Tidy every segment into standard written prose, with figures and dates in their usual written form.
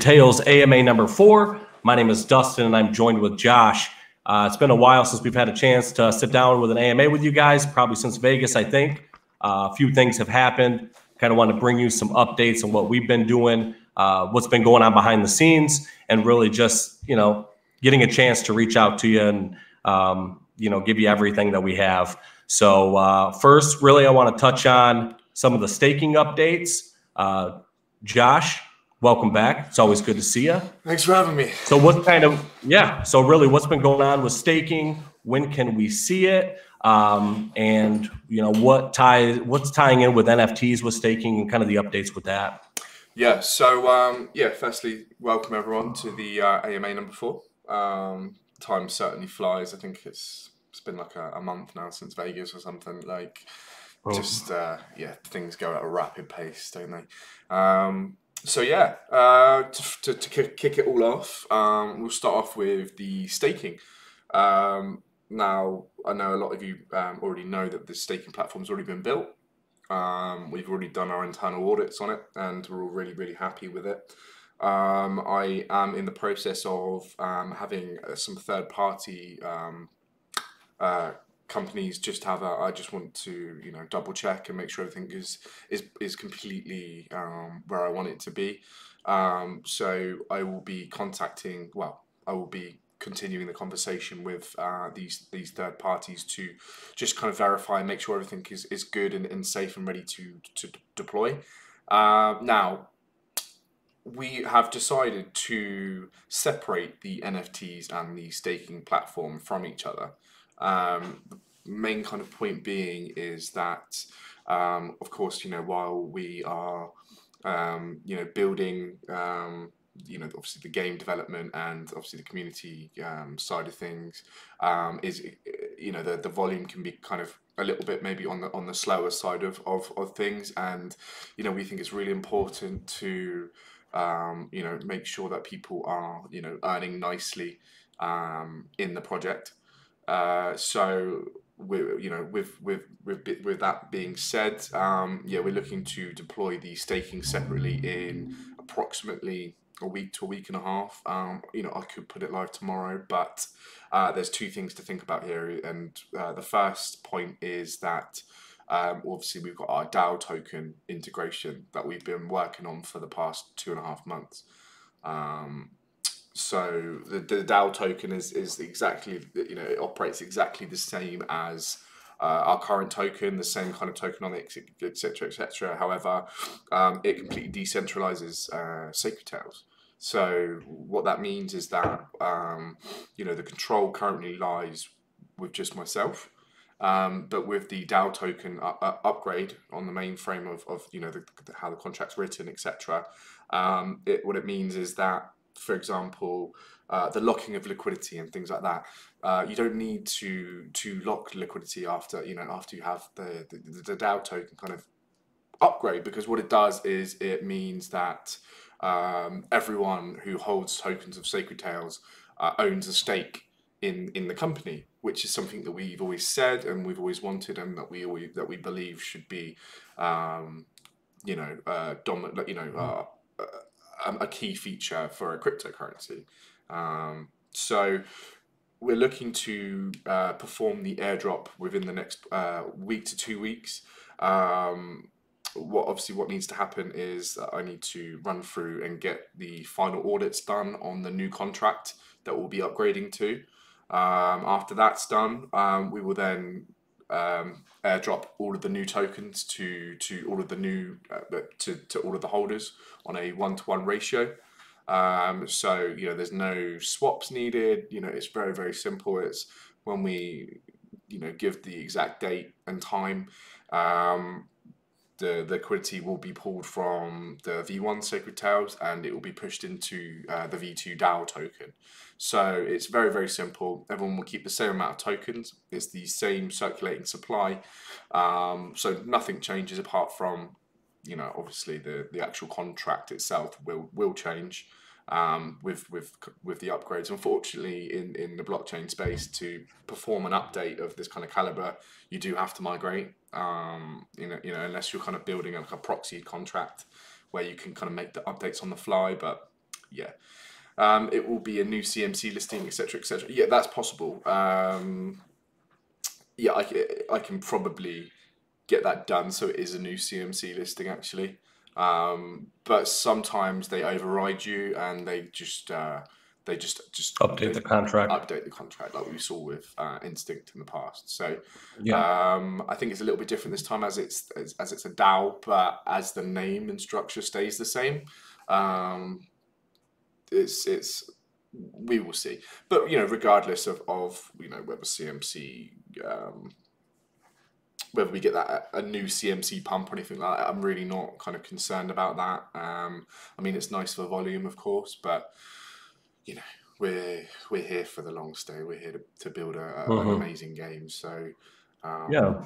Tales AMA number 4. My name is Dustin, and I'm joined with Josh. It's been a while since we've had a chance to sit down with an AMA with you guys, probably since Vegas, I think. A few things have happened. Kind of want to bring you some updates on what we've been doing, what's been going on behind the scenes, and really just, getting a chance to reach out to you and, give you everything that we have. So first, really, I want to touch on some of the staking updates. Josh, welcome back. It's always good to see you. Thanks for having me. So what's really what's been going on with staking? When can we see it? And what's tying in with NFTs with staking and kind of the updates with that? Yeah. So firstly, welcome everyone to the AMA number 4. Time certainly flies. I think it's been like a month now since Vegas or something. Things go at a rapid pace, don't they? To kick it all off, we'll start off with the staking. Now, I know a lot of you already know that the staking platform's already been built. We've already done our internal audits on it, and we're all really, really happy with it. I am in the process of having some third-party companies I just want to double check and make sure everything is completely where I want it to be. So I will be continuing the conversation with these third parties to just kind of verify and make sure everything is good and safe and ready to deploy. Now, we have decided to separate the NFTs and the staking platform from each other. The main kind of point being is that, of course, while we are, building, obviously the game development and obviously the community side of things, the volume can be kind of a little bit maybe on the slower side of things, and we think it's really important to make sure that people are earning nicely in the project. So with that being said, we're looking to deploy the staking separately in approximately a week to a week and a half. I could put it live tomorrow, but there's two things to think about here, and the first point is that obviously we've got our Dow Token Integration that we've been working on for the past 2.5 months. So the Dow token is exactly, it operates exactly the same as our current token, the same kind of tokenomics, etc., etc. However, it completely decentralizes Sacred Tales. So what that means is that the control currently lies with just myself. But with the Dow token upgrade on the mainframe of how the contract's written, etc., what it means is that, for example, the locking of liquidity and things like that, you don't need to lock liquidity after you have the Dow token kind of upgrade, because what it does is it means that everyone who holds tokens of Sacred Tales owns a stake in the company, which is something that we've always said and we've always wanted, and that we believe should be a key feature for a cryptocurrency. So we're looking to perform the airdrop within the next week to 2 weeks. What needs to happen is that I need to run through and get the final audits done on the new contract that we'll be upgrading to. After that's done, we will then airdrop all of the new tokens to all of the new to all of the holders on a 1-to-1 ratio. So there's no swaps needed. It's very, very simple. It's when we give the exact date and time, the liquidity will be pulled from the V1 Sacred Tales and it will be pushed into the V2 Dow token. So it's very, very simple. Everyone will keep the same amount of tokens. It's the same circulating supply. So nothing changes apart from, obviously the actual contract itself will change with the upgrades. Unfortunately, in the blockchain space, to perform an update of this kind of caliber, you do have to migrate. Unless you're kind of building like a proxy contract where you can kind of make the updates on the fly. But Yeah. It will be a new CMC listing, etc., etc. Yeah, that's possible. Yeah, I can probably get that done so it is a new CMC listing actually. But sometimes they override you and they just Update the contract. update the contract like we saw with Instinct in the past. So Yeah. I think it's a little bit different this time as it's a DAO, but as the name and structure stays the same. It's we will see. But regardless of whether CMC whether we get that a new CMC pump or anything like that, I'm really not kind of concerned about that. I mean, it's nice for volume, of course, but we're here for the long stay. We're here to build an amazing game. So Yeah.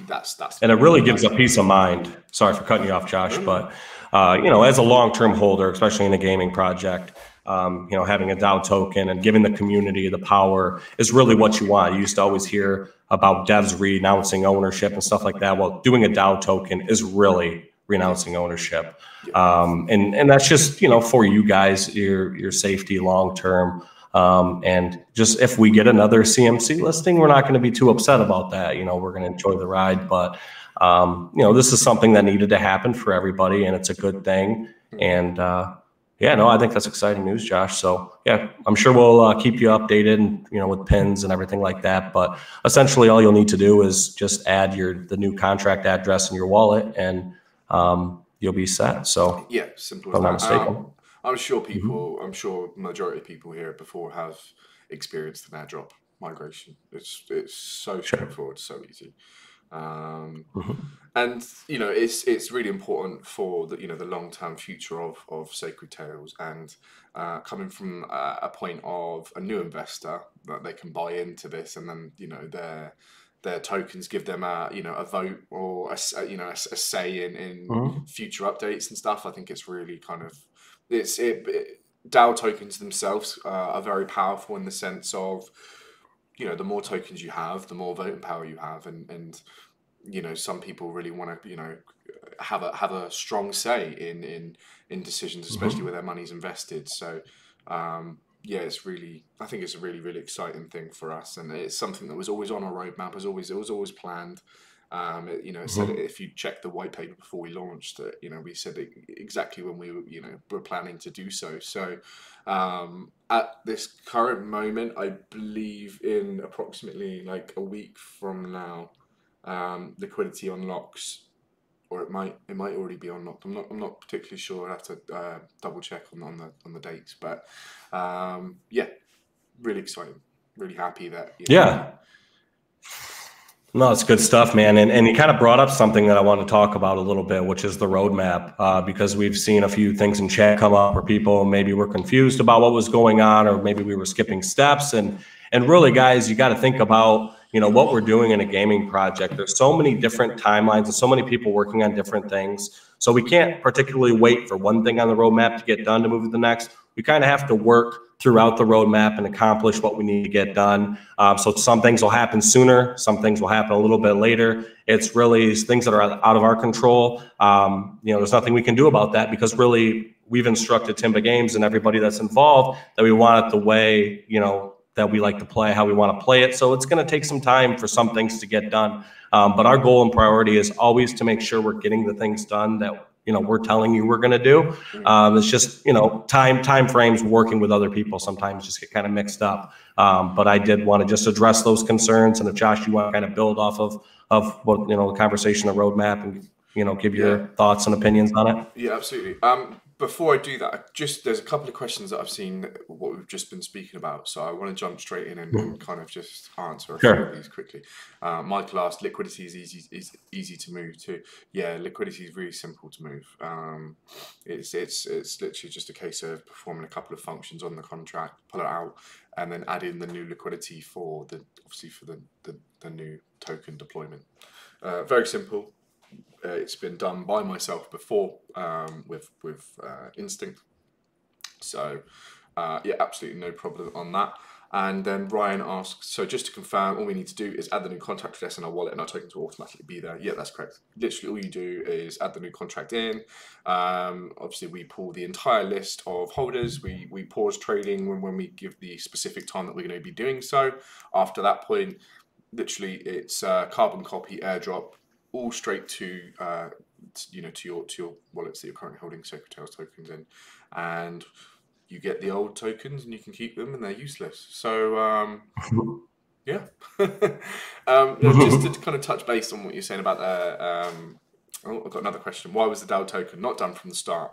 that's And it really gives a peace of mind. Sorry for cutting you off, Josh, but as a long-term holder, especially in a gaming project, having a DAO token and giving the community the power is really what you want. You used to always hear about devs renouncing ownership and stuff like that. Well, doing a DAO token is really renouncing ownership. And that's just, for you guys, your safety long-term. And just if we get another CMC listing, we're not going to be too upset about that. We're going to enjoy the ride, but this is something that needed to happen for everybody, and it's a good thing. And I think that's exciting news, Josh. So yeah, I'm sure we'll keep you updated, and with pins and everything like that. But essentially, all you'll need to do is just add the new contract address in your wallet, and you'll be set. So yeah, simple. If I'm not mistaken. I'm sure I'm sure majority of people here before have experienced an airdrop migration. It's so straightforward, so easy. And it's really important for the the long-term future of Sacred Tales, and coming from a point of a new investor that they can buy into this, and then their tokens give them a vote or a say in future updates and stuff. I think it's really kind of DAO tokens themselves are very powerful in the sense of the more tokens you have, the more voting power you have, and some people really want to have a strong say in decisions, especially where their money's invested. So I think it's a really, really exciting thing for us, and it's something that was always on our roadmap. It was always planned. It said if you check the white paper before we launched it, we said it exactly when we were planning to do so. So at this current moment, I believe in approximately like a week from now, liquidity unlocks, or it might already be unlocked. I'm not particularly sure. I have to double check on the dates, but really exciting, really happy that No, it's good stuff, man. And you kind of brought up something that I want to talk about a little bit, which is the roadmap, because we've seen a few things in chat come up where people maybe were confused about what was going on, or maybe we were skipping steps. And really, guys, you got to think about, what we're doing in a gaming project. There's so many different timelines and so many people working on different things. So we can't particularly wait for one thing on the roadmap to get done to move to the next. We kind of have to work throughout the roadmap and accomplish what we need to get done. So some things will happen sooner, some things will happen a little bit later. It's really things that are out of our control. There's nothing we can do about that, because really we've instructed Timba Games and everybody that's involved that we want it the way, that we like to play, how we want to play it. So it's going to take some time for some things to get done. But our goal and priority is always to make sure we're getting the things done that we're telling you we're going to do. It's just, time frames working with other people sometimes just get kind of mixed up. But I did want to just address those concerns. And if Josh, you want to kind of build off of what, the conversation, the roadmap, and, give your thoughts and opinions on it. Yeah, absolutely. Before I do that, there's a couple of questions that I've seen what we've just been speaking about, so I want to jump straight in and kind of just answer a few of these quickly. Michael asked, liquidity is easy to move to. Yeah, liquidity is really simple to move. It's literally just a case of performing a couple of functions on the contract, pull it out, and then add in the new liquidity for the new token deployment. Very simple. It's been done by myself before with Instinct, so absolutely no problem on that. And then Ryan asks, so just to confirm, all we need to do is add the new contract address in our wallet and our tokens will automatically be there. Yeah, that's correct. Literally all you do is add the new contract in. Obviously, we pull the entire list of holders. We pause trading when we give the specific time that we're going to be doing so. After that point, literally it's carbon copy, airdrop, all straight to to your wallets that you're currently holding Secretail's tokens in, and you get the old tokens and you can keep them and they're useless. So yeah. Just to kind of touch base on what you're saying about I've got another question. Why was the Dow token not done from the start?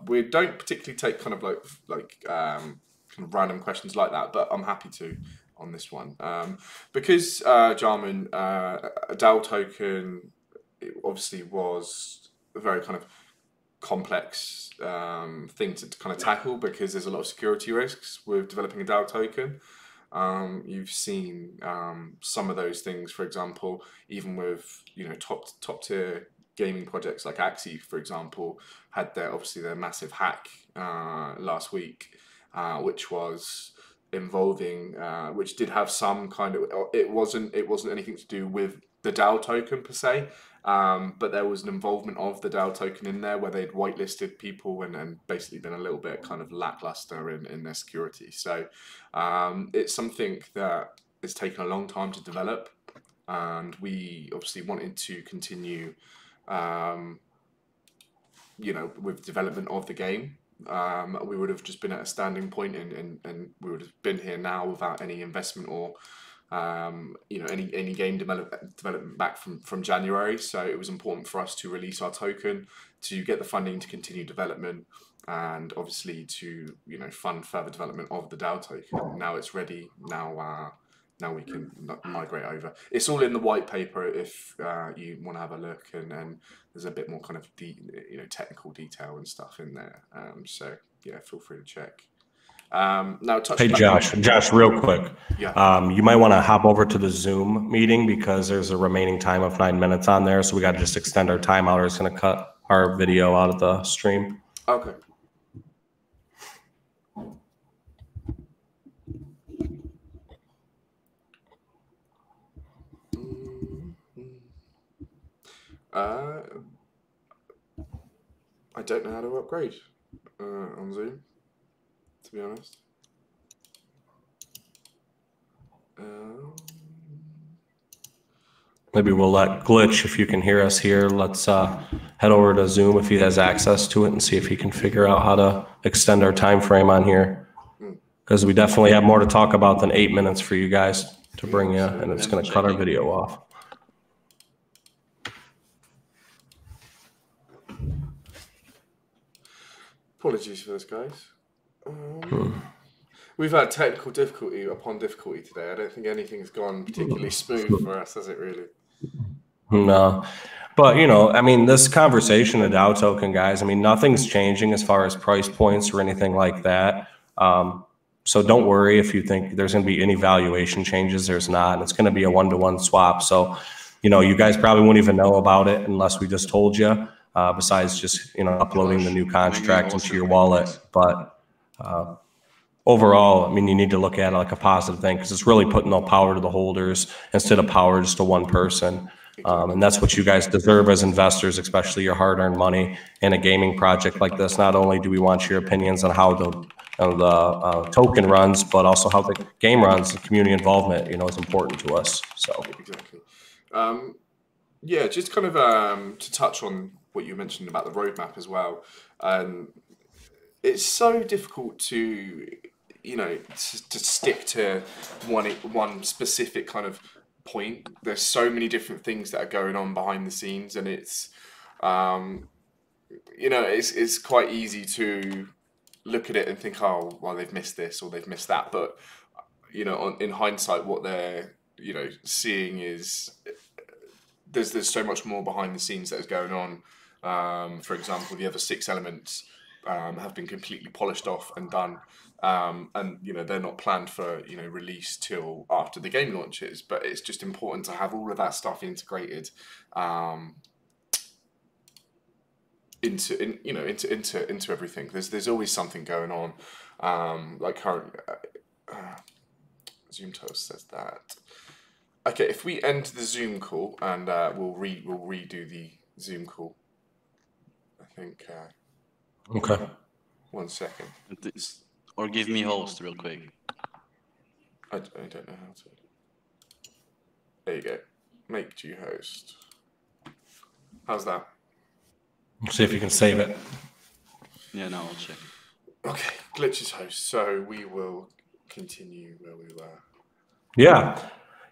We don't particularly take kind of kind of random questions like that, but I'm happy to on this one because Jarman, a Dow token, it obviously was a very kind of complex thing to kind of tackle because there's a lot of security risks with developing a Dow token. You've seen some of those things, for example, even with top tier gaming projects like Axie, for example, had their massive hack last week, which was involving, which did have some kind of, it wasn't anything to do with the Dow token per se, but there was an involvement of the Dow token in there where they'd whitelisted people and basically been a little bit kind of lackluster in their security. So it's something that has taken a long time to develop, and we obviously wanted to continue with development of the game. We would have just been at a standing point and we would have been here now without any investment or any game development back from January. So it was important for us to release our token, to get the funding to continue development, and obviously to fund further development of the Dow token. Now it's ready. Now we can migrate over. It's all in the white paper if you want to have a look, and there's a bit more kind of technical detail and stuff in there. So yeah, feel free to check. Now, hey Josh, real quick. Yeah. You might want to hop over to the Zoom meeting because there's a remaining time of 9 minutes on there, so we got to just extend our timeout, or it's going to cut our video out of the stream. Okay. I don't know how to upgrade on Zoom, to be honest. Maybe we'll let Glitch, if you can hear us here, let's head over to Zoom if he has access to it and see if he can figure out how to extend our time frame on here. Because we definitely have more to talk about than 8 minutes for you guys to bring you, and it's going to cut our video off. Apologies for this, guys. We've had technical difficulty upon difficulty today. I don't think anything's gone particularly smooth for us, has it really? No. But, I mean, this conversation of Dow token, guys, I mean, nothing's changing as far as price points or anything like that. So don't worry if you think there's going to be any valuation changes. There's not. And it's going to be a one-to-one swap. So, you guys probably won't even know about it unless we just told you. Besides just uploading the new contract into your wallet. But overall, I mean, you need to look at it like a positive thing because it's really putting the power to the holders instead of power just to one person. And that's what you guys deserve as investors, especially your hard-earned money in a gaming project like this. Not only do we want your opinions on how the token runs, but also how the game runs. The community involvement, is important to us. So exactly. Yeah, just kind of to touch on what you mentioned about the roadmap as well. It's so difficult to stick to one specific kind of point. There's so many different things that are going on behind the scenes, and it's it's quite easy to look at it and think, oh, well, they've missed this or they've missed that. But in hindsight, what they're seeing is there's so much more behind the scenes that is going on. For example, the other 6 elements have been completely polished off and done, and they're not planned for release till after the game launches. But it's just important to have all of that stuff integrated into everything. There's always something going on. Like Zoom toast says that. Okay, if we end the Zoom call and we'll redo the Zoom call. I think. Okay. 1 second. Or give me host real quick. I don't know how to. There you go. Make you host. How's that? See if you can save it. Yeah, no, I'll check. Okay, glitches host. So we will continue where we were.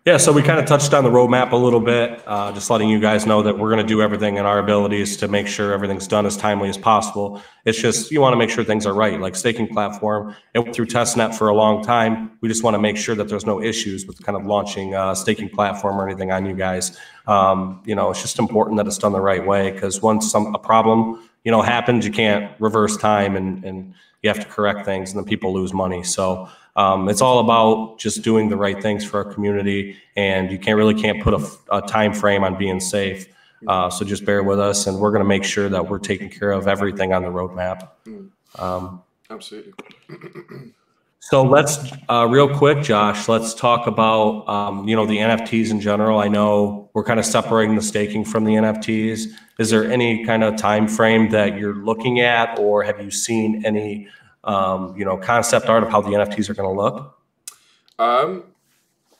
Yeah, so we kind of touched on the roadmap a little bit, just letting you guys know that we're going to do everything in our abilities to make sure everything's done as timely as possible. It's just, you want to make sure things are right, like staking platform. It went through testnet for a long time. We just want to make sure that there's no issues with kind of launching staking platform or anything on you guys. It's just important that it's done the right way, because once a problem, happens, you can't reverse time and you have to correct things, and then people lose money. So it's all about just doing the right things for our community, and you can't put a time frame on being safe. So just bear with us, and we're going to make sure that we're taking care of everything on the roadmap. Absolutely. So let's real quick, Josh, let's talk about the NFTs in general. I know we're kind of separating the staking from the NFTs. Is there any kind of time frame that you're looking at, or have you seen any concept art of how the NFTs are going to look?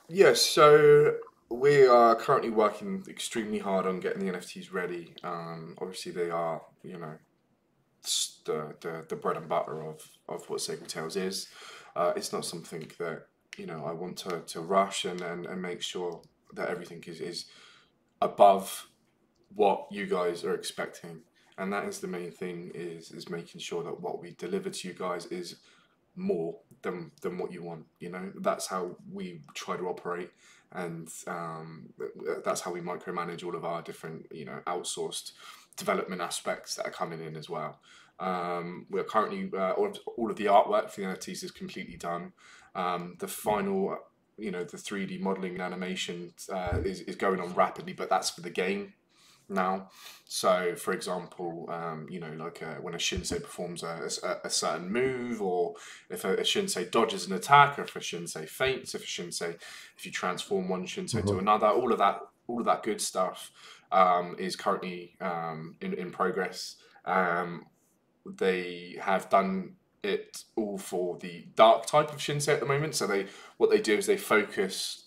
Yes, so we are currently working extremely hard on getting the NFTs ready. Obviously, they are, the bread and butter of what Sacred Tales is. It's not something that, I want to rush and make sure that everything is above what you guys are expecting. And that is the main thing, is making sure that what we deliver to you guys is more than what you want. That's how we try to operate, and that's how we micromanage all of our different outsourced development aspects that are coming in as well. We're currently all of the artwork for the NFTs is completely done. The final the 3D modeling and animation is going on rapidly, but that's for the game now. So for example, when a Shinsei performs a certain move, or if a Shinsei dodges an attack, or if a Shinsei faints, if you transform one Shinsei to another, all of that good stuff is currently in progress. They have done it all for the dark type of Shinsei at the moment. So what they do is they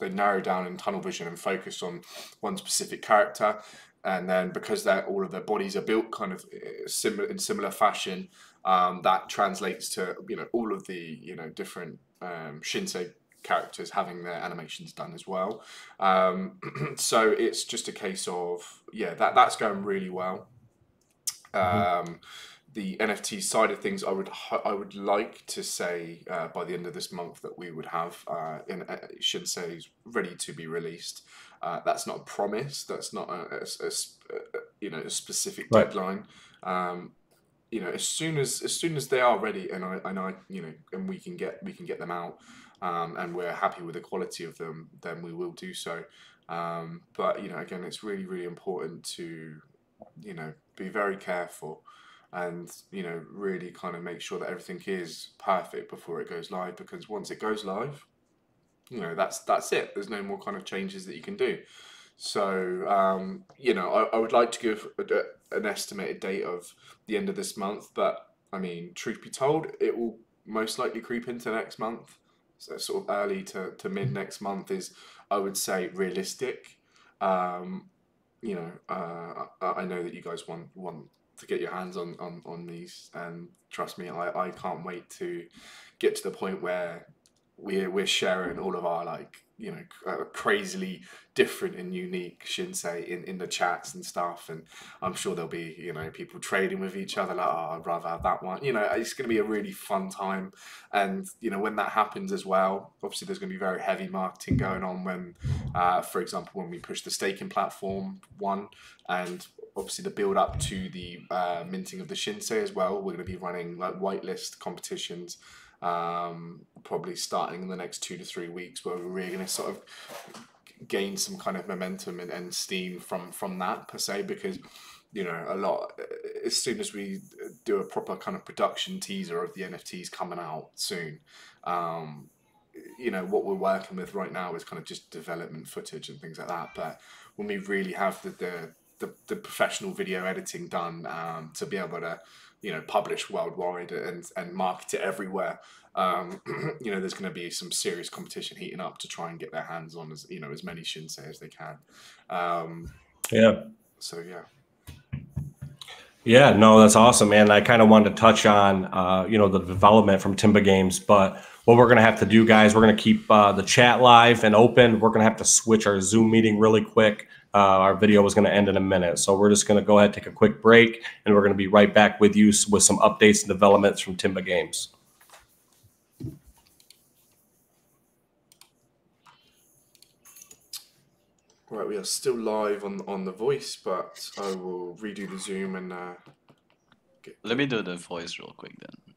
narrow down in tunnel vision and focus on one specific character. And then because all of their bodies are built kind of similar fashion, that translates to all of the different Shinsei characters having their animations done as well. So it's just a case of that's going really well. The NFT side of things, I would like to say by the end of this month that we would have Shinsei's ready to be released. That's not a promise. That's not a specific deadline. As soon as they are ready, and we can get them out, and we're happy with the quality of them, then we will do so. But again, it's really, really important to be very careful, and really kind of make sure that everything is perfect before it goes live, because once it goes live, that's it. There's no more kind of changes that you can do. So I would like to give an estimated date of the end of this month, but I mean, truth be told, it will most likely creep into next month. So sort of early to mid next month is, I would say, realistic. I know that you guys want to get your hands on these, and trust me, I can't wait to get to the point where we're sharing all of our crazily different and unique Shinsei in the chats and stuff, and I'm sure there'll be people trading with each other like, oh, I'd rather have that one. It's going to be a really fun time, and when that happens as well, obviously there's going to be very heavy marketing going on when for example, when we push the staking platform one, and obviously the build up to the minting of the Shinsei as well. We're going to be running whitelist competitions, probably starting in the next 2 to 3 weeks, where we're really going to sort of gain some kind of momentum and steam from that per se, because as soon as we do a proper kind of production teaser of the NFTs coming out soon, you know, what we're working with right now is kind of just development footage and things like that. But when we really have the professional video editing done, to be able to, you know, publish worldwide and market it everywhere, you know, there's going to be some serious competition heating up to try and get their hands on as, you know, as many Shinsei as they can. Yeah. So yeah. Yeah, no, that's awesome, man. I kind of wanted to touch on, you know, the development from Timba Games, but what we're going to have to do, guys, we're going to keep the chat live and open. We're going to have to switch our Zoom meeting really quick. Our video was going to end in a minute, so we're just going to go ahead and take a quick break, and we're going to be right back with you with some updates and developments from Timba Games. Right, we are still live on the voice, but I will redo the Zoom and Let me do the voice real quick then.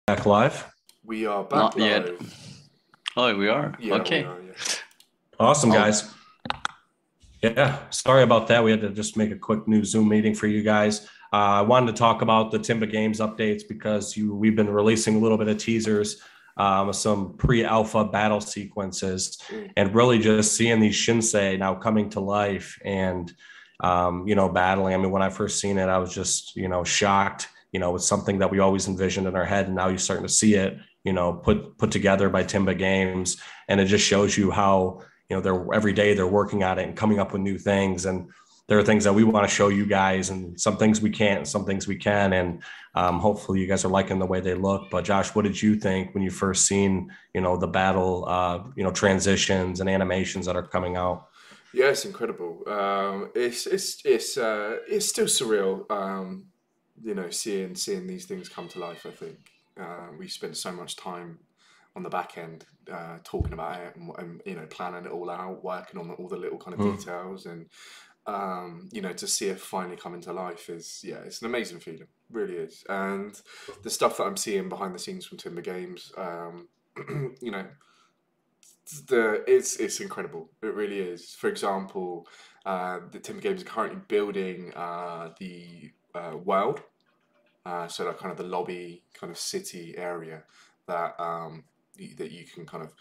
Back live. we are back Not live. yet. Oh, we are? Yeah, okay. we are, yeah. Awesome, guys. Yeah, sorry about that. We had to just make a quick new Zoom meeting for you guys. I wanted to talk about the Timba Games updates because we've been releasing a little bit of teasers, some pre-alpha battle sequences, and really just seeing these Shinsei now coming to life and, you know, battling. I mean, when I first seen it, I was just, you know, shocked. You know, it's something that we always envisioned in our head, and now you're starting to see it, you know, put together by Timba Games, and it just shows you how, you know, they're every day they're working on it and coming up with new things. And there are things that we want to show you guys, and some things we can't, and some things we can. And hopefully you guys are liking the way they look. But Josh, what did you think when you first seen, you know, the battle, you know, transitions and animations that are coming out? Yeah, it's incredible. It's still surreal. You know, seeing these things come to life. I think we spent so much time on the back end talking about it and you know, planning it all out, working on all the little kind of details, and you know, to see it finally come into life is, yeah, it's an amazing feeling, really is. And the stuff that I'm seeing behind the scenes from Timber Games, you know, it's incredible. It really is. For example, the Timber Games are currently building the world, so that kind of the lobby kind of city area that that you can kind of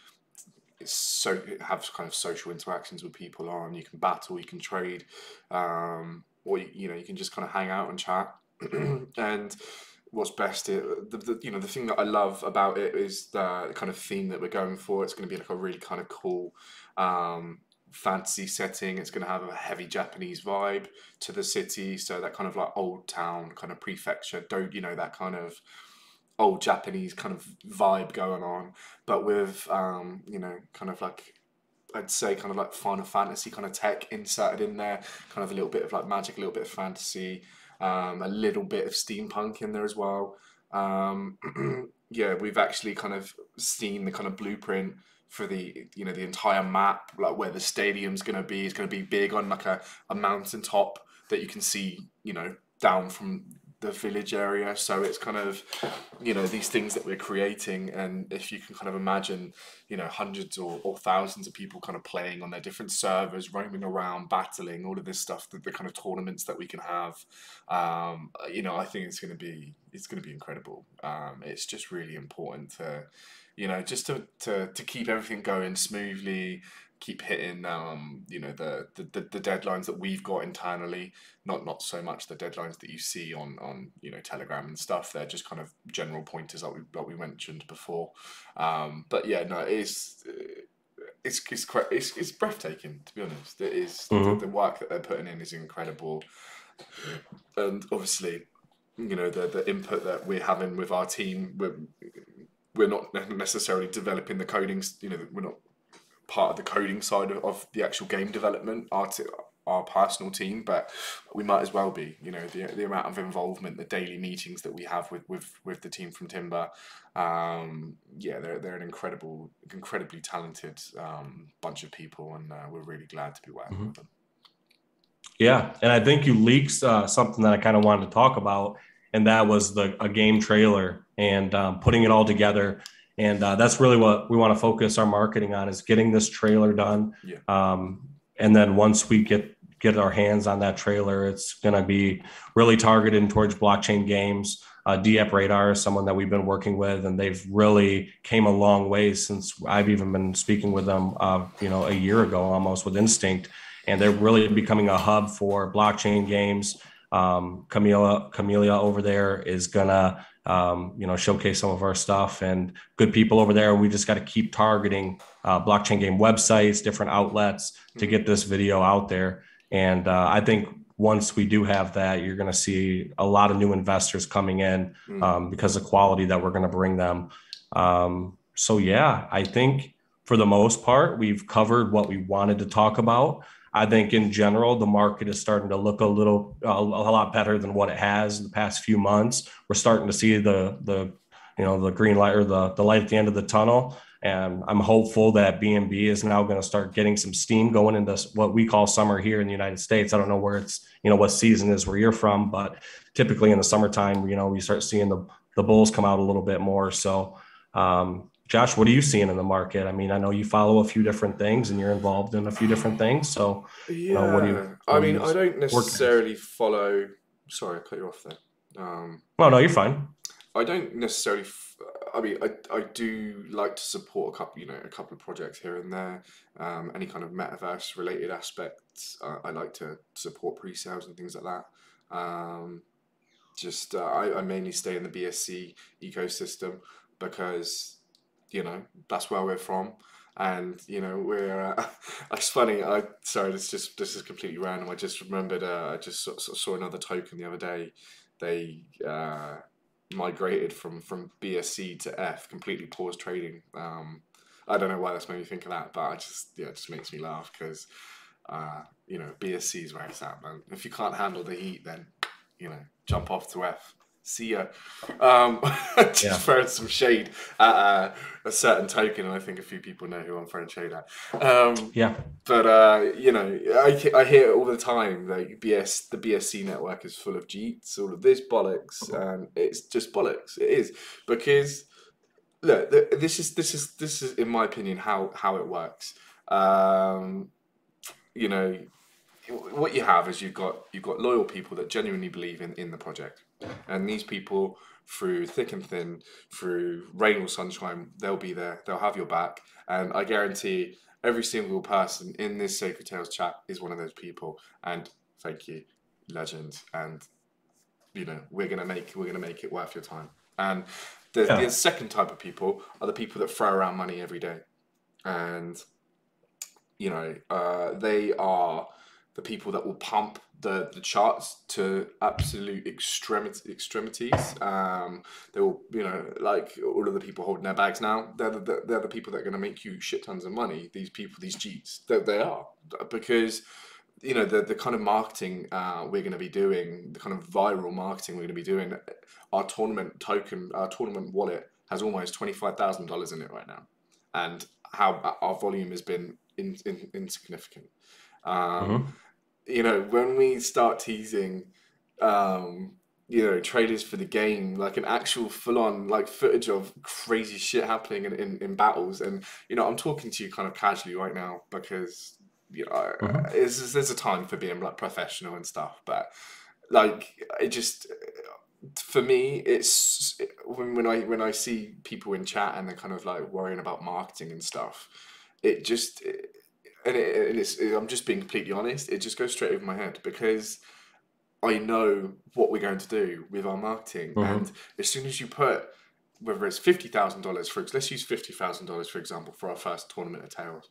have kind of social interactions with people on. You can battle, you can trade, or you know, you can just kind of hang out and chat. And what's best, you know, the thing that I love about it is the kind of theme that we're going for. It's going to be like a really kind of cool fantasy setting. It's going to have a heavy Japanese vibe to the city, so that kind of like old town kind of prefecture, you know, that kind of old Japanese kind of vibe going on, but with you know, kind of like, I'd say kind of like Final Fantasy kind of tech inserted in there, kind of a little bit of like magic, a little bit of fantasy, a little bit of steampunk in there as well. Yeah, we've actually kind of seen the kind of blueprint for the the entire map, like where the stadium's going to be. It's going to be big on like a mountaintop that you can see, down from the village area. So it's kind of, these things that we're creating, and if you can kind of imagine, hundreds or thousands of people kind of playing on their different servers, roaming around, battling, all of this stuff, the kind of tournaments that we can have, I think it's going to be incredible. It's just really important to, just to keep everything going smoothly, keep hitting the deadlines that we've got internally, not so much the deadlines that you see on Telegram and stuff. They're just kind of general pointers like we mentioned before. But yeah, no, it's breathtaking, to be honest. It is. The work that they're putting in is incredible, and obviously the input that we're having with our team, we're not necessarily developing the codings, we're not part of the coding side of the actual game development, our personal team, but we might as well be. The amount of involvement, the daily meetings that we have with the team from Timber, they're an incredibly talented bunch of people, and we're really glad to be working with them. Yeah, and I think you leaked something that I kind of wanted to talk about, and that was a game trailer and putting it all together. And that's really what we want to focus our marketing on, is getting this trailer done. Yeah. And then once we get our hands on that trailer, it's going to be really targeted towards blockchain games. DApp Radar is someone that we've been working with, and they've really came a long way since I've even been speaking with them, a year ago almost, with Instinct. And they're really becoming a hub for blockchain games. Camellia over there is gonna showcase some of our stuff, and good people over there. We just got to keep targeting blockchain game websites, different outlets to get this video out there. And I think once we do have that, you're going to see a lot of new investors coming in because of the quality that we're going to bring them. So yeah, I think for the most part, we've covered what we wanted to talk about. I think in general, the market is starting to look a lot better than what it has in the past few months. We're starting to see the green light, or the light at the end of the tunnel. And I'm hopeful that BNB is now going to start getting some steam going into what we call summer here in the United States. I don't know where it's, what season is where you're from, but typically in the summertime, we start seeing the bulls come out a little bit more. So, Josh, what are you seeing in the market? I mean, I know you follow a few different things and you're involved in a few different things. So, yeah, I don't necessarily follow. Sorry, I cut you off there. No, you're fine. I don't necessarily. I do like to support a couple of projects here and there. Any kind of metaverse related aspects, I like to support pre-sales and things like that. I mainly stay in the BSC ecosystem because that's where we're from, and we're. It's funny. Sorry, this is completely random. I just remembered. I just saw another token the other day. They migrated from BSC to F, completely paused trading. I don't know why that's made me think of that, but it just makes me laugh because BSC is where it's at, man. If you can't handle the heat, then jump off to F. See ya. Just throwing some shade at a certain token, and I think a few people know who I'm throwing shade at. But I hear it all the time. Like the BSC network is full of cheats, all of this bollocks, and it's just bollocks. It is, because look, this is in my opinion how it works. What you have is you've got loyal people that genuinely believe in the project, and these people, through thick and thin, through rain or sunshine, they'll be there. They'll have your back, and I guarantee every single person in this Sacred Tales chat is one of those people. And thank you, legend. And we're gonna make it worth your time. And the second type of people are the people that throw around money every day, and they are the people that will pump the charts to absolute extremities. They will, like all of the people holding their bags now, they're the people that are going to make you shit tons of money. These people, these G's, they are, because the kind of marketing we're going to be doing, the kind of viral marketing we're going to be doing. Our tournament token, our tournament wallet has almost $25,000 in it right now, and how our volume has been insignificant. Mm-hmm. You know, when we start teasing, you know, trailers for the game, like an actual full-on like footage of crazy shit happening in battles, and you know, I'm talking to you kind of casually right now because you know, Mm-hmm. there's a time for being like professional and stuff, but like it just for me, it's when I see people in chat and they're kind of like worrying about marketing and stuff, it just and I'm just being completely honest. It just goes straight over my head because I know what we're going to do with our marketing, Mm-hmm. and as soon as you put whether it's $50,000 for let's use $50,000 for example for our first tournament of Tails.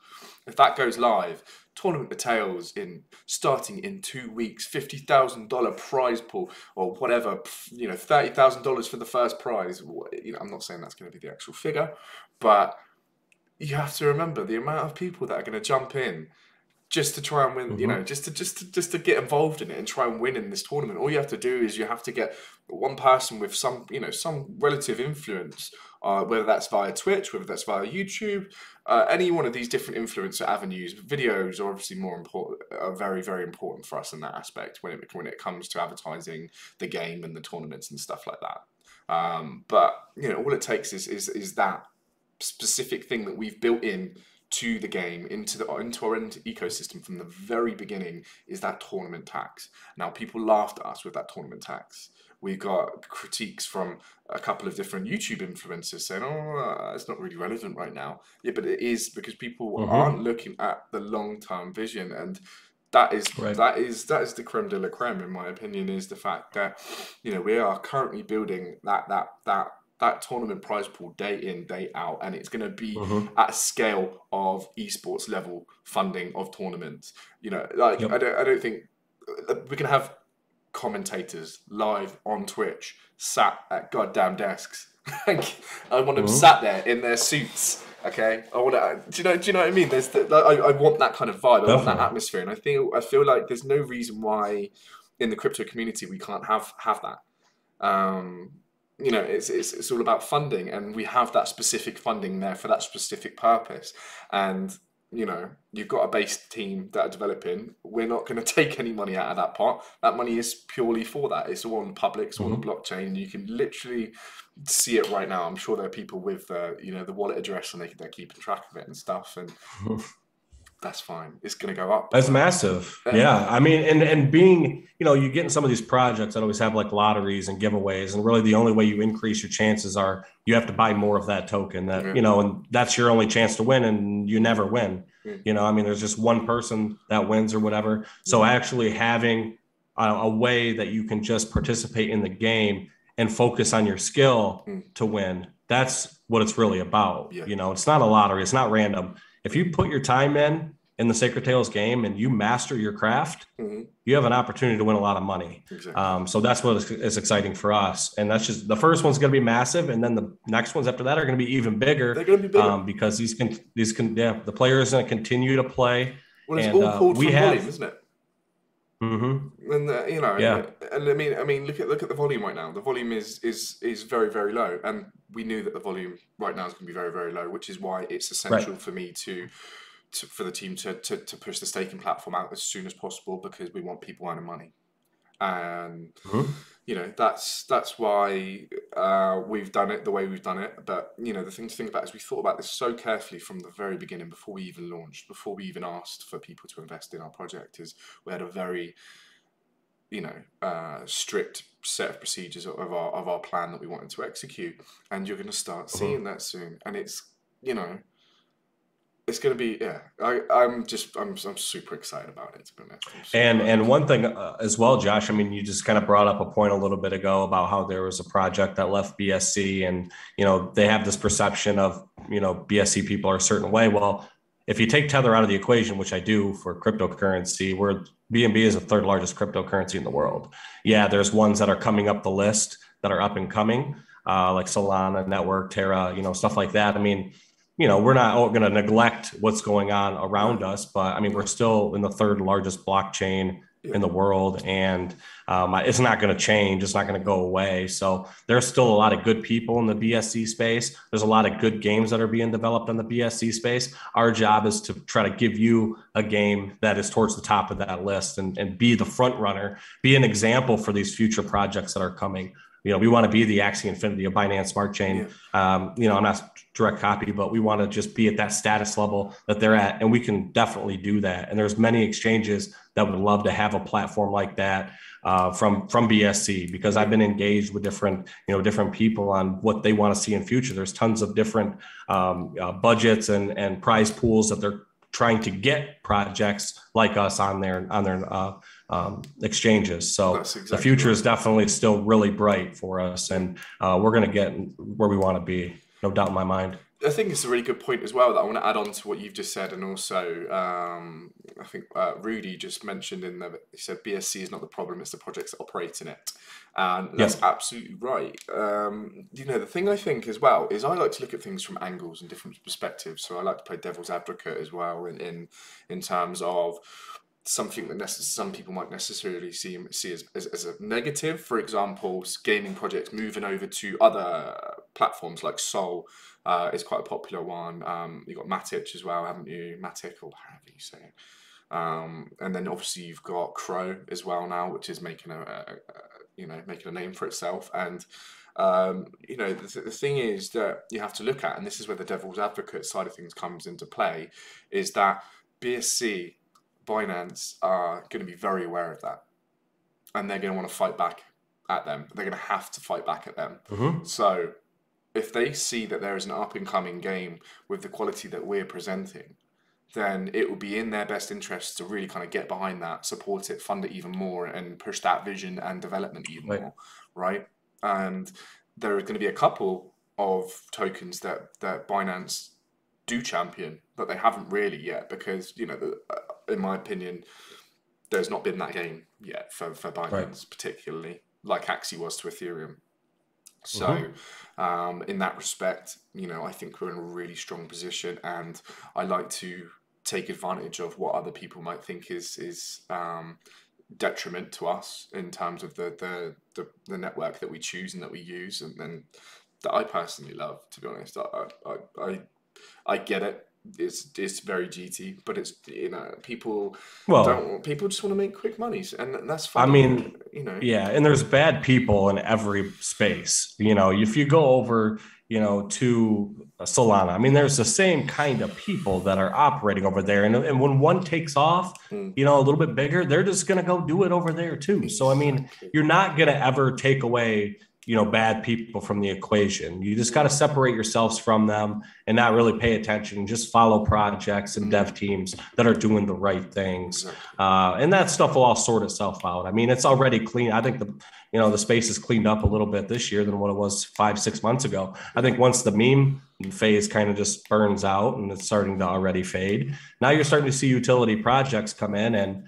If that goes live, tournament of Tails in starting in 2 weeks, $50,000 prize pool or whatever, you know, $30,000 for the first prize. You know, I'm not saying that's going to be the actual figure, but you have to remember the amount of people that are going to jump in just to try and win, you know, Mm-hmm. just to get involved in it and try and win in this tournament. All you have to do is you have to get one person with some, you know, some relative influence, whether that's via Twitch, whether that's via YouTube, any one of these different influencer avenues. Videos are obviously more important, are very, very important for us in that aspect when it comes to advertising the game and the tournaments and stuff like that. But you know, all it takes is that specific thing that we've built in to the game, into our ecosystem from the very beginning, is that tournament tax. Now, people laughed at us with that tournament tax. We got critiques from a couple of different YouTube influencers saying, "Oh, it's not really relevant right now." Yeah, but it is, because people Mm-hmm. aren't looking at the long-term vision, and that is Right. the creme de la creme, in my opinion, is the fact that, you know, we are currently building that tournament prize pool day in, day out, and it's going to be Mm-hmm. at a scale of esports level funding of tournaments. You know, like Yep. I don't think we can have commentators live on Twitch sat at goddamn desks. Like, I want them Mm-hmm. sat there in their suits. Okay, I want to. Do you know what I mean? I want that kind of vibe. I want that Definitely. atmosphere, and I feel like there's no reason why in the crypto community we can't have that. Um, you know, it's all about funding, and we have that specific funding there for that specific purpose. And you know, you've got a base team that are developing. We're not going to take any money out of that pot. That money is purely for that. It's all on public, it's all on the Mm-hmm. blockchain. You can literally see it right now. I'm sure there are people with you know, the wallet address, and they're keeping track of it and stuff. And that's fine. It's going to go up. That's Like, massive. yeah, Yeah. I mean, and being, you know, you get in some of these projects that always have like lotteries and giveaways, and really the only way you increase your chances are you have to buy more of that token, that, yeah, you know, and that's your only chance to win, and you never win. mm, You know, I mean, there's just one person that wins or whatever. So mm, actually having a way that you can just participate in the game and focus on your skill mm, to win, that's what it's really about. yeah, You know, it's not a lottery, it's not random. If you put your time in the Sacred Tales game and you master your craft, mm, you have an opportunity to win a lot of money. exactly. So that's what is exciting for us. And that's just the first one's going to be massive. And then the next ones after that are going to be even They're bigger, going to be bigger. because yeah, the players going to continue to play. Well, it's And all pulled we from volume, have, isn't it? mm-hmm, And you know, yeah, and I mean, look at the volume right now. The volume is very, very low, and we knew that the volume right now is going to be very, very low, which is why it's right. essential for me for the team to push the staking platform out as soon as possible, because we want people earning money. And Mm-hmm, you know, that's why we've done it the way we've done it. But you know, the thing to think about is we thought about this so carefully from the very beginning, before we even launched, before we even asked for people to invest in our project. Is we had a very, you know, strict set of procedures of our plan that we wanted to execute, and you're going to start mm-hmm. seeing that soon. And it's, you know, it's going to be, yeah. I'm super excited about it, to be honest. I'm super And hyped. one thing as well, Josh, I mean, you just kind of brought up a point a little bit ago about how there was a project that left BSC, and, you know, they have this perception of, you know, BSC people are a certain way. Well, if you take Tether out of the equation, which I do for cryptocurrency, where BNB is the third largest cryptocurrency in the world. Yeah, there's ones that are coming up the list that are up and coming, like Solana, Network, Terra, you know, stuff like that. I mean, you know, we're not going to neglect what's going on around No, us, but I mean, we're no, still in the third largest blockchain in the world, and it's not going to change. It's not going to go away. So there's still a lot of good people in the BSC space. There's a lot of good games that are being developed in the BSC space. Our job is to try to give you a game that is towards the top of that list and be the front runner, be an example for these future projects that are coming. We want to be the Axie Infinity of Binance Smart Chain. I'm not direct copy, but we want to just be at that status level that they're at, and we can definitely do that. And there's many exchanges that would love to have a platform like that from BSC, because I've been engaged with different people on what they want to see in future. There's tons of different budgets and prize pools that they're trying to get projects like us on their exchanges. So the future is definitely still really bright for us, and we're going to get where we want to be, no doubt in my mind. I think it's a really good point as well that I want to add on to what you've just said, and also I think Rudy just mentioned he said BSC is not the problem, it's the projects that operate in it, and that's absolutely right. The thing I think as well is I like to look at things from angles and different perspectives, so I like to play devil's advocate as well in terms of something that some people might necessarily see as a negative. For example, gaming projects moving over to other platforms like Sol is quite a popular one. You've got Matic as well, haven't you? Matic, or however you say it. And then obviously you've got Crow as well now, which is making a name for itself. And the thing is that you have to look at, and this is where the devil's advocate side of things comes into play, is that BSC, Binance are going to be very aware of that, and they're going to want to fight back at them. They're going to have to fight back at them. So if they see that there is an up-and-coming game with the quality that we're presenting, then it will be in their best interest to really kind of get behind that, support it, fund it even more, and push that vision and development even more, right? And there are going to be a couple of tokens that Binance do champion, but they haven't really yet, because in my opinion, there's not been that game yet for Binance, particularly like Axie was to Ethereum. So in that respect, I think we're in a really strong position, and I like to take advantage of what other people might think is detriment to us in terms of the network that we choose and that we use, and that I personally love, to be honest. I get it. It's very GT, but it's people just want to make quick monies, and that's fine. I mean, and there's bad people in every space. If you go over to Solana, I mean, there's the same kind of people that are operating over there, and when one takes off, a little bit bigger, they're just gonna go do it over there too. So I mean, you're not gonna ever take away bad people from the equation. You just got to separate yourselves from them and not really pay attention. Just follow projects and dev teams that are doing the right things. And that stuff will all sort itself out. I mean, it's already clean. I think the space is cleaned up a little bit this year than what it was 5-6 months ago. I think once the meme phase kind of just burns out and it's starting to already fade, now you're starting to see utility projects come in, and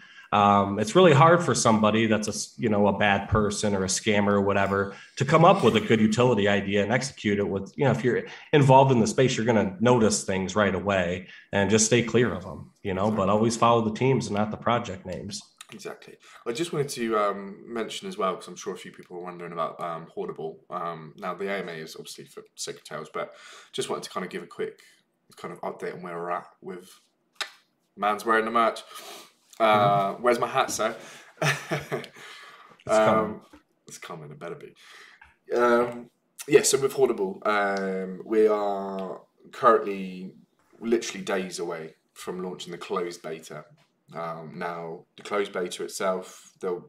it's really hard for somebody that's a bad person or a scammer or whatever to come up with a good utility idea and execute it with, if you're involved in the space, you're going to notice things right away, and just stay clear of them, but always follow the teams and not the project names. Exactly. I just wanted to mention as well, because I'm sure a few people are wondering about Hoardable. Now the AMA is obviously for Sacred Tales, but just wanted to kind of give a quick kind of update on where we're at with man's wearing the merch. Where's my hat, sir? It's coming, it better be. So with Hoardable, we are currently literally days away from launching the closed beta. Now, the closed beta itself, the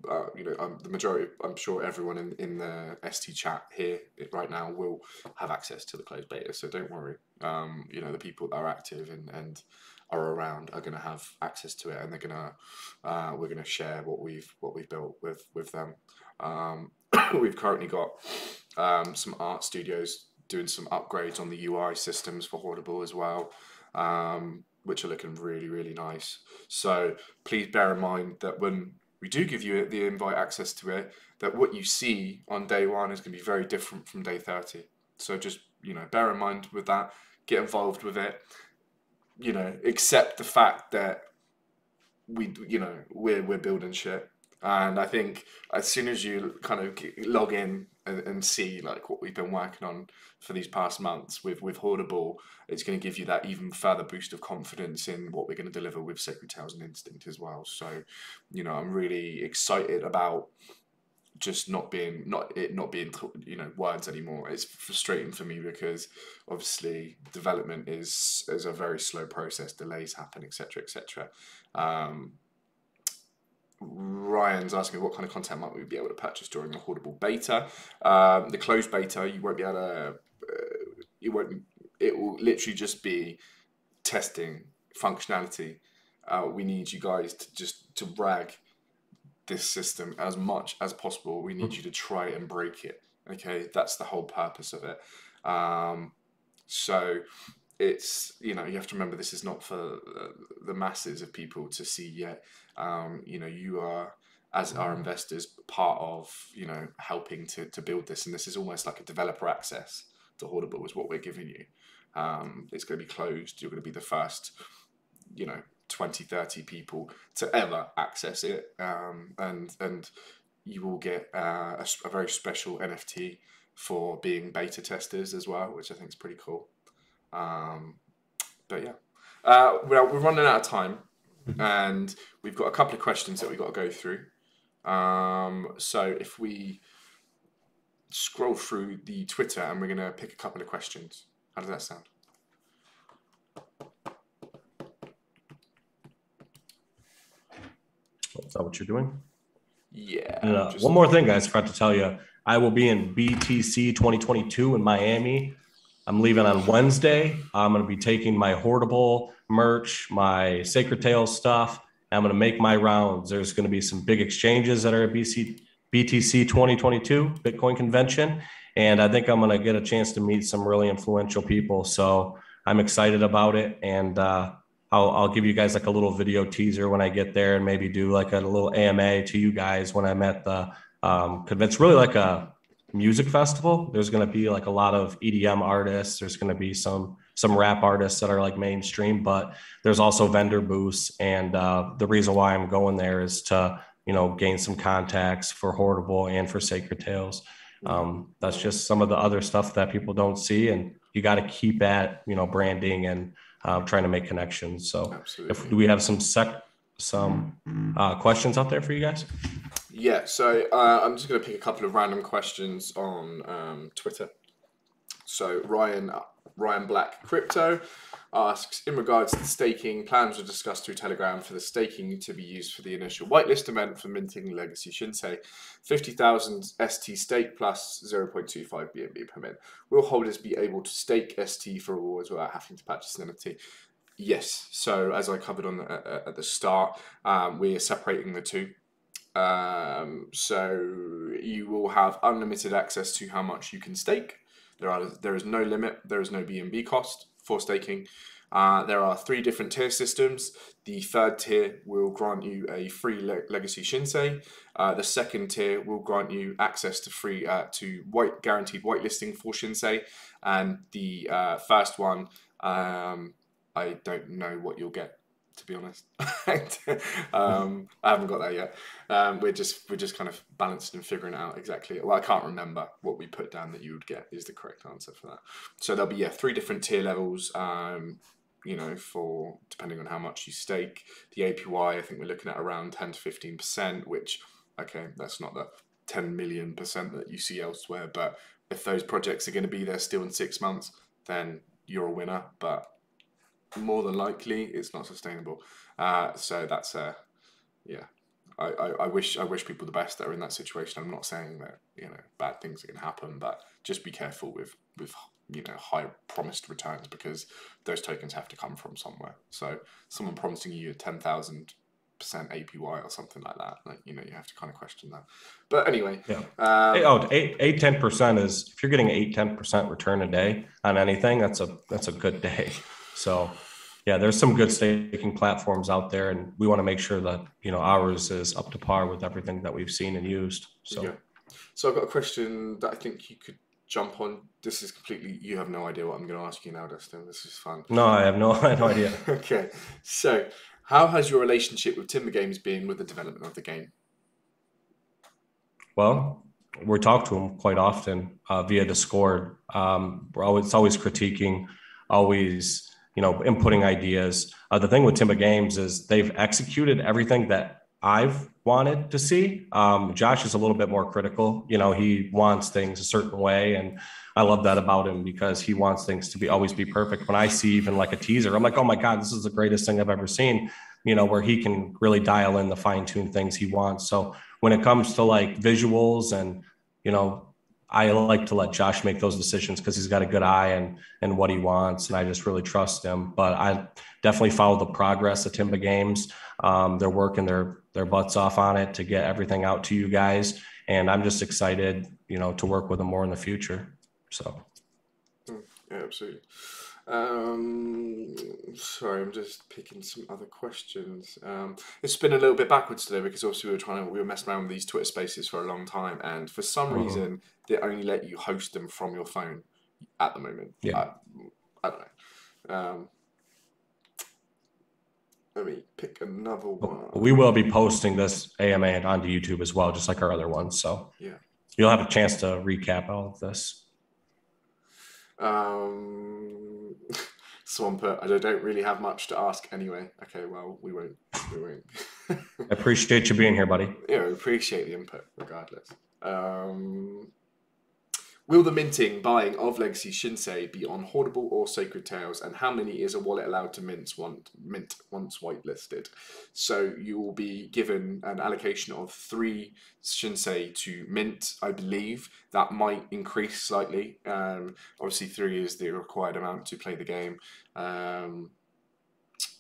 majority, I'm sure everyone in the ST chat here right now will have access to the closed beta, so don't worry. The people that are active and are around are going to have access to it, and we're gonna share what we've built with them. We've currently got some art studios doing some upgrades on the UI systems for Hoardable as well, which are looking really, really nice. So please bear in mind that when we do give you the invite access to it, that what you see on day 1 is going to be very different from day 30. So just bear in mind with that. Get involved with it. Accept the fact that we're building shit. And I think as soon as you kind of log in and see like what we've been working on for these past months with Hordible, it's going to give you that even further boost of confidence in what we're going to deliver with Sacred Tales and Instinct as well. So, you know, I'm really excited about just not being words anymore. It's frustrating for me because obviously development is a very slow process, delays happen, etc., etc. Ryan's asking what kind of content might we be able to purchase during the Hordible beta. The closed beta, you won't be able to. It will literally just be testing functionality. We need you guys to rag this system as much as possible. We need you to try and break it. Okay, that's the whole purpose of it. So it's, you know, you have to remember this is not for the masses of people to see yet. You know, you are, as our investors, part of, you know, helping to build this, and this is almost like a developer access to Hordible is what we're giving you. It's going to be closed. You're going to be the first, you know, 20, 30 people to ever access it, and you will get a very special NFT for being beta testers as well, which I think is pretty cool. But yeah, we're running out of time, and we've got a couple of questions that we've got to go through. So if we scroll through the Twitter, and we're going to pick a couple of questions. How does that sound? Is that what you're doing? Yeah. One more thing, guys, I forgot to tell you. I will be in BTC 2022 in Miami. I'm leaving on Wednesday. I'm going to be taking my Hordible merch, my Sacred Tales stuff. I'm going to make my rounds. There's going to be some big exchanges that are at BTC 2022 Bitcoin convention. And I think I'm going to get a chance to meet some really influential people. So I'm excited about it. And I'll give you guys like a little video teaser when I get there, and maybe do like a little AMA to you guys when I'm at the convention. It's really like a music festival. There's going to be like a lot of EDM artists. There's going to be some rap artists that are like mainstream, but there's also vendor booths. And the reason why I'm going there is to, you know, gain some contacts for Hordible and for Sacred Tales. That's just some of the other stuff that people don't see, and you got to keep at, you know, branding and trying to make connections. So do we have some questions out there for you guys? Yeah, so I'm just going to pick a couple of random questions on Twitter. So Ryan Black Crypto asks, in regards to the staking, plans were discussed through Telegram for the staking to be used for the initial whitelist event for minting Legacy Shinsei. 50,000 ST stake plus 0.25 BNB per min. Will holders be able to stake ST for rewards without having to purchase an NFT? Yes. So as I covered on at the start, we're separating the two. So you will have unlimited access to how much you can stake. There is no limit. There is no BNB cost for staking. There are 3 different tier systems. The third tier will grant you a free Legacy Shinsei. The second tier will grant you access to free guaranteed whitelisting for Shinsei. And the first one, I don't know what you'll get, to be honest. I haven't got that yet. We're just kind of balancing and figuring it out exactly. Well, I can't remember what we put down that you would get is the correct answer for that. So there'll be 3 different tier levels. You know, for depending on how much you stake. The APY, I think we're looking at around 10 to 15%, which, okay, that's not the 10 million % that you see elsewhere. But if those projects are going to be there still in 6 months, then you're a winner. But more than likely, it's not sustainable. So that's yeah. I wish people the best that are in that situation. I'm not saying that, you know, bad things are going to happen, but just be careful with you know, high promised returns, because those tokens have to come from somewhere. So someone promising you a 10,000% APY or something like that, like, you know, you have to kind of question that. But anyway, 8-10% is, if you're getting 8-10% return a day on anything, that's a good day. So yeah, there's some good staking platforms out there, and we want to make sure that, you know, ours is up to par with everything that we've seen and used. So yeah. So I've got a question that I think you could jump on. This is completely, you have no idea what I'm going to ask you now, Dustin. This is fun. No, I have no idea. Okay, so how has your relationship with Timber Games been with the development of the game? Well, we talk to him quite often via Discord. It's always critiquing, always inputting ideas. The thing with Timba Games is they've executed everything that I've wanted to see. Josh is a little bit more critical. He wants things a certain way, and I love that about him because he wants things to always be perfect. When I see even like a teaser, I'm like, oh my God, this is the greatest thing I've ever seen. Where he can really dial in the fine-tuned things he wants. So when it comes to like visuals and I like to let Josh make those decisions because he's got a good eye and what he wants, and I just really trust him. But I definitely follow the progress of Timba Games. They're working their butts off on it to get everything out to you guys, and I'm just excited, to work with them more in the future. So, yeah, absolutely. Sorry, I'm just picking some other questions. It's been a little bit backwards today because obviously we were messing around with these Twitter Spaces for a long time, and for some reason they only let you host them from your phone at the moment. Yeah. I don't know. Let me pick another one. We will be posting this AMA onto YouTube as well, just like our other ones. So yeah, you'll have a chance to recap all of this. Someone put, I don't really have much to ask anyway. Okay, well, we won't. I appreciate you being here, buddy. Yeah, we appreciate the input regardless. Will the minting buying of Legacy Shinsei be on Hoardable or Sacred Tales, and how many is a wallet allowed to mint once whitelisted? So you will be given an allocation of 3 Shinsei to mint, I believe. That might increase slightly. Obviously 3 is the required amount to play the game.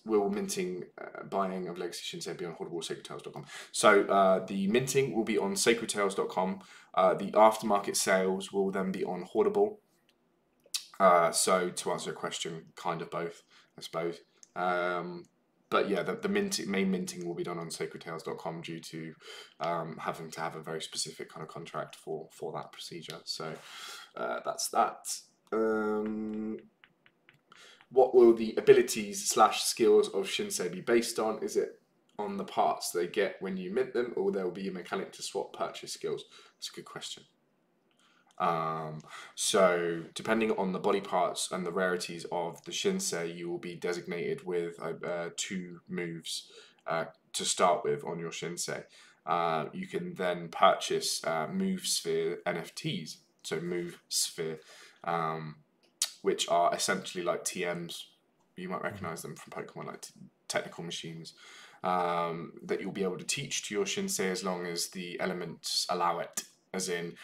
Will minting buying of Legacy Shinsei be on Hoardable or SacredTales.com? So the minting will be on SacredTales.com. The aftermarket sales will then be on Hoardable. So to answer your question, kind of both, I suppose. But yeah, the main minting will be done on SacredTales.com due to having to have a very specific kind of contract for that procedure. So that's that. What will the abilities/skills of Shinsei be based on? Is it on the parts they get when you mint them, or there will be a mechanic to swap purchase skills? That's a good question. So depending on the body parts and the rarities of the Shinsei, you will be designated with 2 moves to start with on your Shinsei. You can then purchase Move Sphere NFTs, so Move Sphere, which are essentially like TMs. You might recognize them from Pokemon, like technical machines that you'll be able to teach to your Shinsei as long as the elements allow it. As in,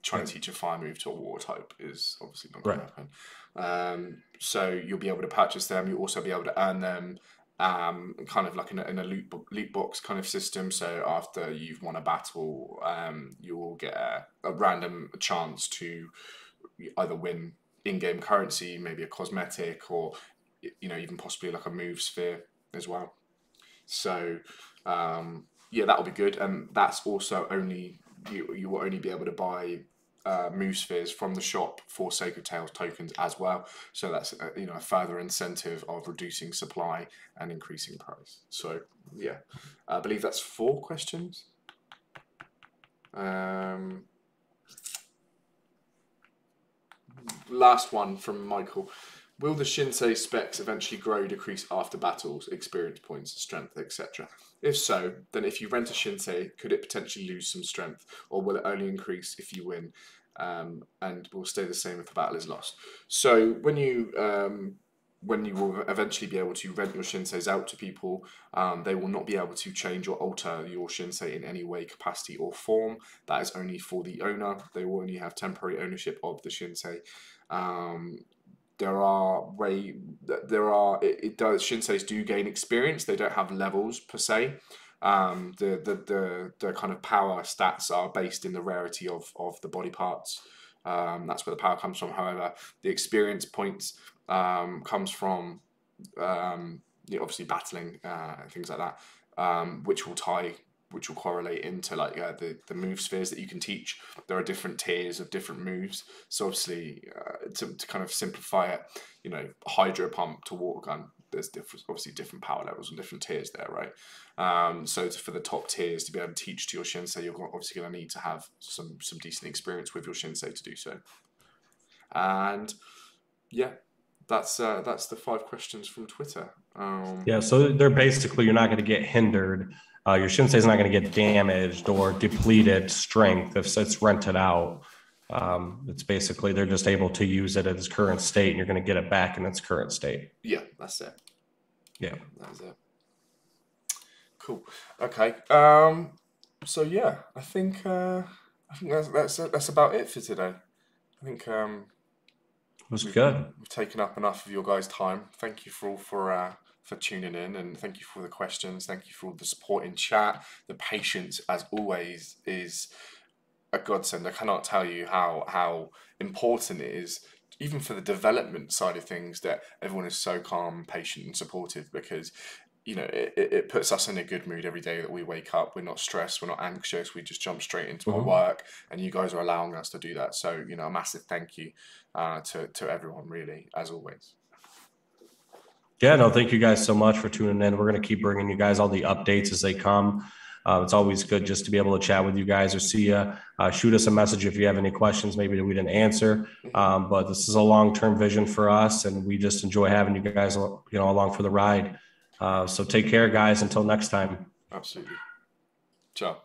trying to teach a fire move to a water type is obviously not going to happen. So you'll be able to purchase them. You'll also be able to earn them kind of like in a loot box kind of system. So after you've won a battle, you will get a random chance to either win in-game currency, maybe a cosmetic, or even possibly like a move sphere as well. So yeah, that'll be good, and that's also only you will only be able to buy move spheres from the shop for Sacred Tales tokens as well. So that's a further incentive of reducing supply and increasing price. So yeah, I believe that's 4 questions. Last one from Michael. Will the Shinsei specs eventually grow, decrease after battles, experience points, strength, etc.? If so, then if you rent a Shinsei, could it potentially lose some strength, or will it only increase if you win, and will stay the same if the battle is lost? So when you will eventually be able to rent your Shinseis out to people, they will not be able to change or alter your Shinsei in any way, capacity, or form. That is only for the owner. They will only have temporary ownership of the Shinsei. Shinseis do gain experience. They don't have levels per se. The kind of power stats are based in the rarity of the body parts. That's where the power comes from. However, the experience points comes from obviously battling things like that, which will correlate into like the move spheres that you can teach. There are different tiers of different moves. So obviously, to kind of simplify it, Hydro Pump to Water Gun, there's obviously different power levels and different tiers there, right? So for the top tiers to be able to teach to your Shinsei, you're obviously going to need to have some decent experience with your Shinsei to do so. And yeah, that's the 5 questions from Twitter. Yeah, so they're basically, you're not going to get hindered. Your Shinsei is not going to get damaged or depleted strength if it's rented out. It's basically, they're just able to use it at its current state, and you're going to get it back in its current state. Yeah, that's it. Yeah, that's it. Cool. Okay. So yeah, I think that's about it for today. I think it was good. We've taken up enough of your guys' time. Thank you for tuning in, and thank you for the questions. Thank you for all the support in chat. The patience, as always, is a godsend. I cannot tell you how important it is, even for the development side of things, that everyone is so calm, patient, and supportive, because it puts us in a good mood every day that we wake up. We're not stressed, we're not anxious, we just jump straight into our work, and you guys are allowing us to do that. So, a massive thank you to everyone, really, as always. Yeah, no, thank you guys so much for tuning in. We're going to keep bringing you guys all the updates as they come. It's always good just to be able to chat with you guys or see you. Shoot us a message if you have any questions maybe that we didn't answer. But this is a long-term vision for us, and we just enjoy having you guys, along for the ride. So take care, guys. Until next time. Absolutely. Ciao.